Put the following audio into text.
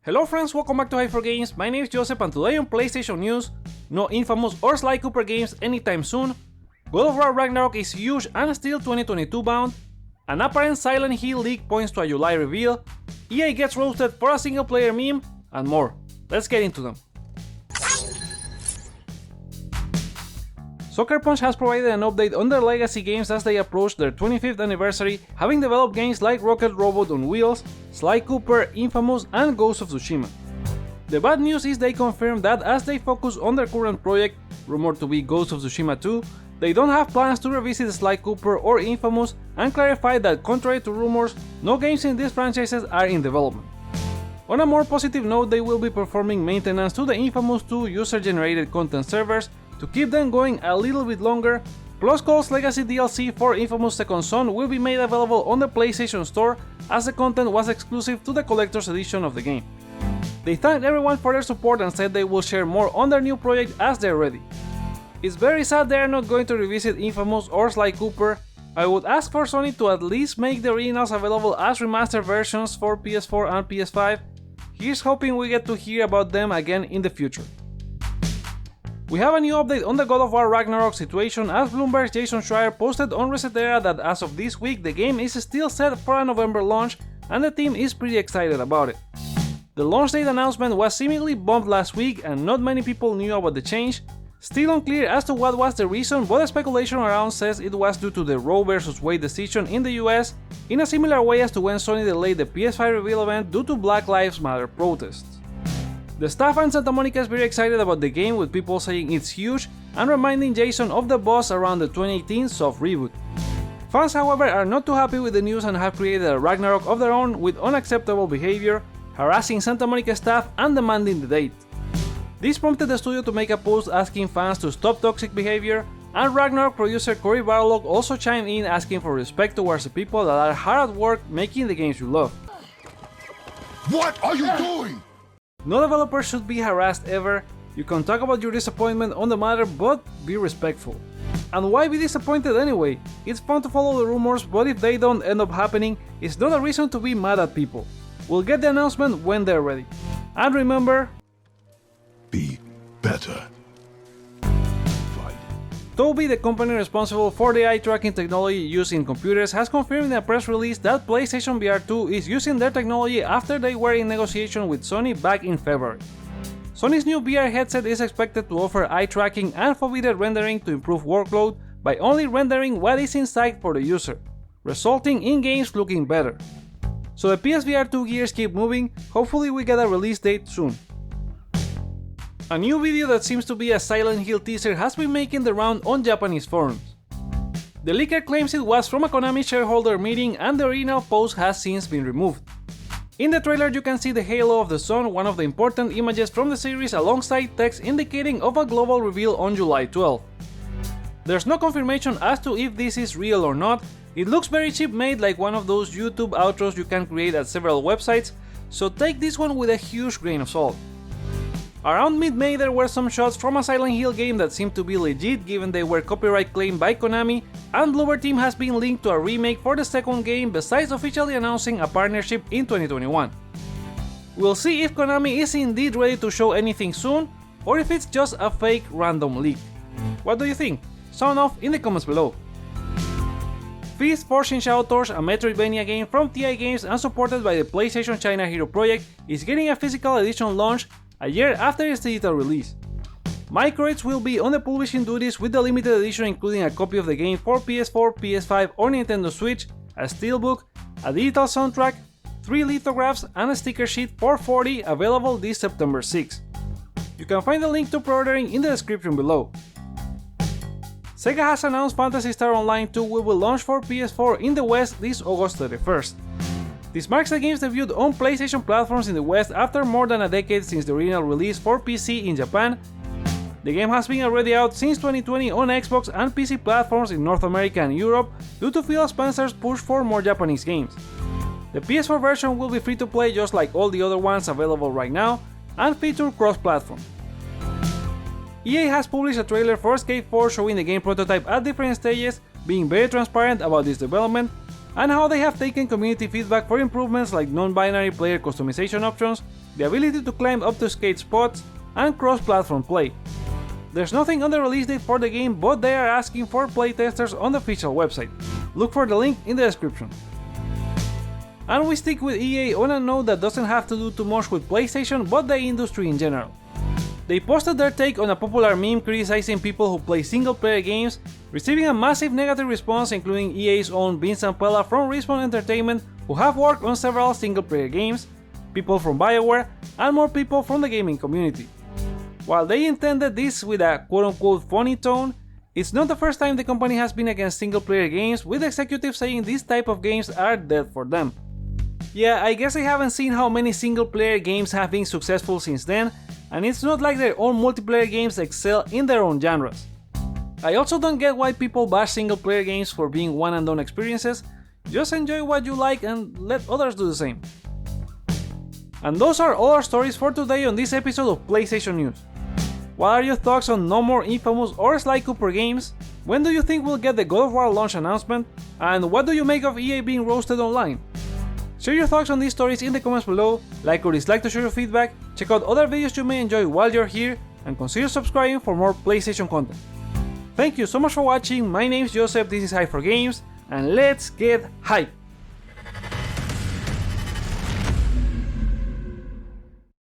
Hello friends, welcome back to Hyper4Games. My name is Joseph and today on PlayStation News, no inFamous or Sly Cooper games anytime soon. God of War Ragnarok is huge and still 2022 bound. An apparent Silent Hill leak points to a July reveal. EA gets roasted for a single player meme, and more. Let's get into them. Sucker Punch has provided an update on their legacy games as they approach their 25th anniversary, having developed games like Rocket Robot on Wheels, Sly Cooper, inFamous, and Ghost of Tsushima. The bad news is they confirmed that as they focus on their current project, rumored to be Ghost of Tsushima 2, they don't have plans to revisit Sly Cooper or inFamous, and clarified that contrary to rumors, no games in these franchises are in development. On a more positive note, they will be performing maintenance to the inFamous 2 user-generated content servers to keep them going a little bit longer, plus Cole's Legacy DLC for inFamous Second Son will be made available on the PlayStation Store as the content was exclusive to the collector's edition of the game. They thanked everyone for their support and said they will share more on their new project as they're ready. It's very sad they are not going to revisit inFamous or Sly Cooper. I would ask for Sony to at least make the originals available as remastered versions for PS4 and PS5. Here's hoping we get to hear about them again in the future. We have a new update on the God of War Ragnarok situation as Bloomberg's Jason Schreier posted on ResetEra that as of this week the game is still set for a November launch and the team is pretty excited about it. The launch date announcement was seemingly bumped last week and not many people knew about the change. Still unclear as to what was the reason, but the speculation around says it was due to the Roe vs. Wade decision in the US, in a similar way as to when Sony delayed the PS5 reveal event due to Black Lives Matter protests. The staff and Santa Monica is very excited about the game, with people saying it's huge and reminding Jason of the buzz around the 2018 soft reboot. Fans, however, are not too happy with the news and have created a Ragnarok of their own with unacceptable behavior, harassing Santa Monica staff and demanding the date. This prompted the studio to make a post asking fans to stop toxic behavior, and Ragnarok producer Cory Barlog also chimed in asking for respect towards the people that are hard at work making the games you love. What are you doing? No developer should be harassed ever. You can talk about your disappointment on the matter, but be respectful. And why be disappointed anyway? It's fun to follow the rumors, but if they don't end up happening, it's not a reason to be mad at people. We'll get the announcement when they're ready. And remember, Be better. Tobii, the company responsible for the eye tracking technology used in computers, has confirmed in a press release that PlayStation VR 2 is using their technology after they were in negotiation with Sony back in February. Sony's new VR headset is expected to offer eye tracking and foveated rendering to improve workload by only rendering what is in sight for the user, resulting in games looking better. So the PSVR 2 gears keep moving, hopefully we get a release date soon. A new video that seems to be a Silent Hill teaser has been making the round on Japanese forums. The leaker claims it was from a Konami shareholder meeting and the original post has since been removed. In the trailer you can see the halo of the sun, one of the important images from the series, alongside text indicating of a global reveal on July 12. There's no confirmation as to if this is real or not. It looks very cheap made, like one of those YouTube outros you can create at several websites, so take this one with a huge grain of salt. Around mid-May there were some shots from a Silent Hill game that seemed to be legit given they were copyright claimed by Konami, and Bloober Team has been linked to a remake for the second game besides officially announcing a partnership in 2021. We'll see if Konami is indeed ready to show anything soon, or if it's just a fake random leak. What do you think? Sound off in the comments below. Fist Fortune Shouters, a Metroidvania game from TI Games and supported by the PlayStation China Hero Project, is getting a physical edition launch a year after its digital release. Microids will be on the publishing duties with the limited edition, including a copy of the game for PS4, PS5 or Nintendo Switch, a steelbook, a digital soundtrack, 3 lithographs and a sticker sheet for $40, available this September 6. You can find the link to pre-ordering in the description below. Sega has announced Phantasy Star Online 2 will launch for PS4 in the West this August 31st. This marks the game's debut on PlayStation platforms in the West after more than a decade since the original release for PC in Japan. The game has been already out since 2020 on Xbox and PC platforms in North America and Europe due to Phil Spencer's push for more Japanese games. The PS4 version will be free to play just like all the other ones available right now and feature cross-platform. EA has published a trailer for Skate 4 showing the game prototype at different stages, being very transparent about its development and how they have taken community feedback for improvements like non-binary player customization options, the ability to climb up to skate spots, and cross-platform play. There's nothing on the release date for the game, but they are asking for playtesters on the official website. Look for the link in the description. And we stick with EA on a note that doesn't have to do too much with PlayStation, but the industry in general. They posted their take on a popular meme criticizing people who play single-player games, receiving a massive negative response, including EA's own Vince and Pella from Respawn Entertainment, who have worked on several single-player games, people from BioWare, and more people from the gaming community. While they intended this with a quote-unquote funny tone, it's not the first time the company has been against single-player games, with executives saying these type of games are dead for them. Yeah, I guess I haven't seen how many single-player games have been successful since then, and it's not like their own multiplayer games excel in their own genres. I also don't get why people bash single-player games for being one-and-done experiences. Just enjoy what you like and let others do the same. And those are all our stories for today on this episode of PlayStation News. What are your thoughts on no more inFamous or Sly Cooper games? When do you think we'll get the God of War launch announcement? And what do you make of EA being roasted online? Share your thoughts on these stories in the comments below, like or dislike to share your feedback, check out other videos you may enjoy while you're here, and consider subscribing for more PlayStation content. Thank you so much for watching, my name is Joseph, this is Hype for Games, and let's get hype!